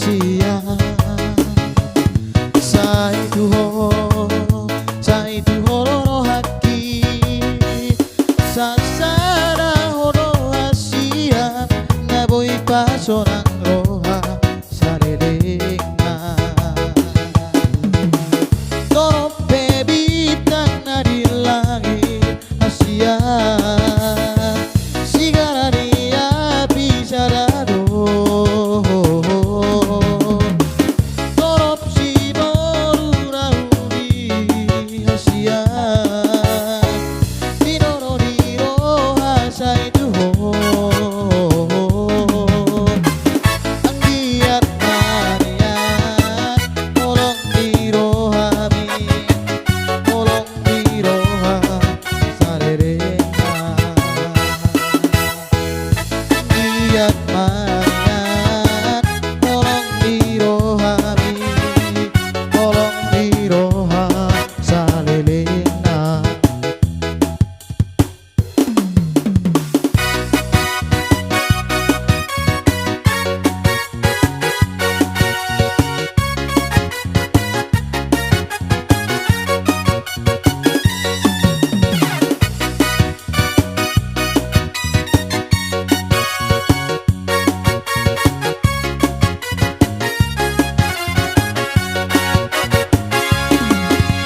rahasia. Saitu horo haki sasara horo rahasia naboi pasonang roha sarelenga toro bebitang nadi langit Asia sigara dia bicarado torop si boru rauni Asia dinoro diro hasa itu anggiat manian tolong dirohami tolong diroha sarerena anggiat manian tolong dirohami tolong diroha sarerena.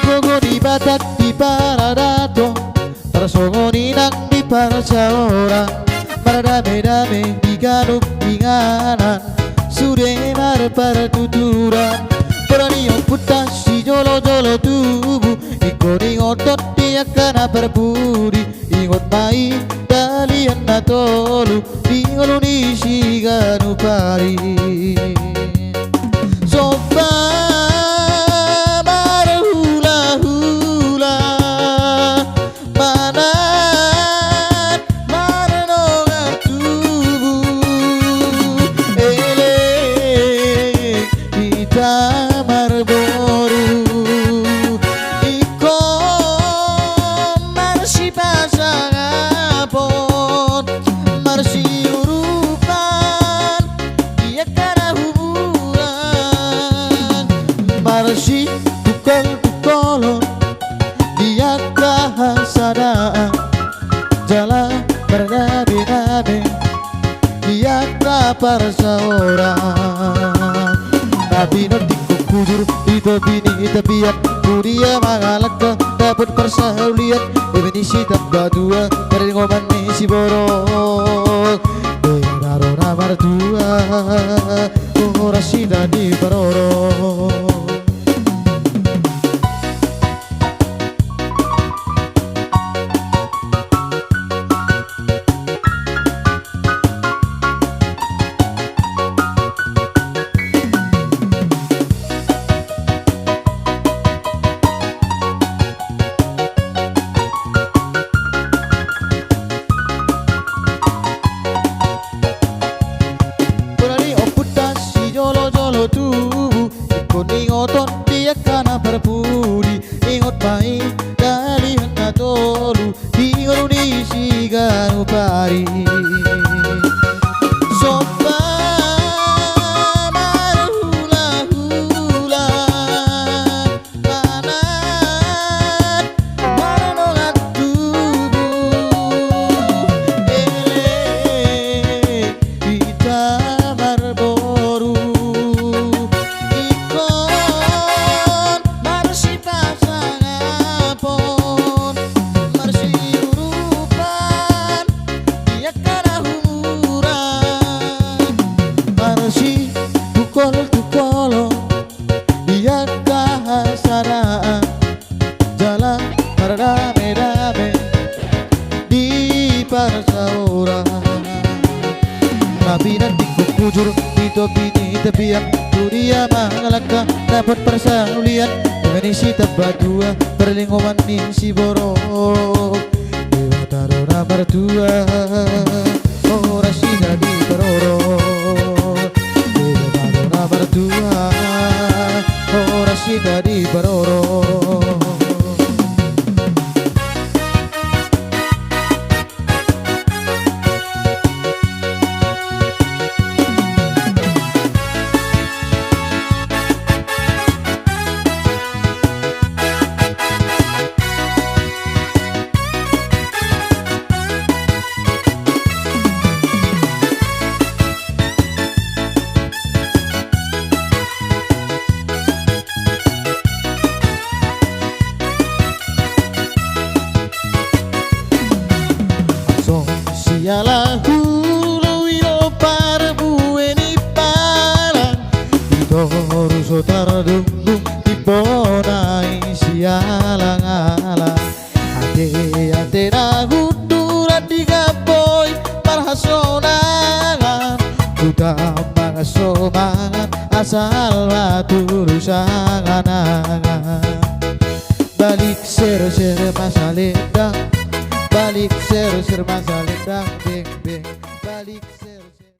Gogo di batak di paradato Persongoni nang di parsaora Maradame-dame di galup inganan Sude mar partuturan Peranio putas si jolo-jolo tubuh Ikoni ngotot dia kana perpudi Ingot mai dalian na tolu Dingolu ni siganu pari Soba marhula-hula Manan marenongan tubuh Eleng kita marboru Ikon marsi pasangapon Marsi urupan Dia kana hubungan Marsi tukol-tukolon Dia kahasadaan Jalan bernabe-nabe Dia kapar seorang Tapi nanti kukujur di tepian Dunia mangalaka dapat persaulian Definisi tambah dua dari ngoman si borong Daro namar dua Orasi tadi berorong jolo-jolo tubuh Ikoni ngotot dia kana perpudi Ingot mai dari hendak tolu Dingolu di siganu pari Soba marhula-hula Manan marenongan tubuh Eleng kita marboru Ikon marsi pasangapon Marsi urupan Dia kana humuran Marsi tukol-tukolo Dia kahasadaan Jalan berdame-dame Di parsaura Tapi nanti kukujur di tepian Dunia mangalaka dapat persaulian Definisi tambah dua berlingkungan nih si borong Dewa taruh nomor dua Orasi jadi berorong Dewa taruh nomor dua Orasi jadi berorong dung tiponai sialang-alang ate na guduran di gaboy parhasonangan udah mga somangan asal matulus angan-angan balik ser masa lendang balik ser masa lendang beng beng balik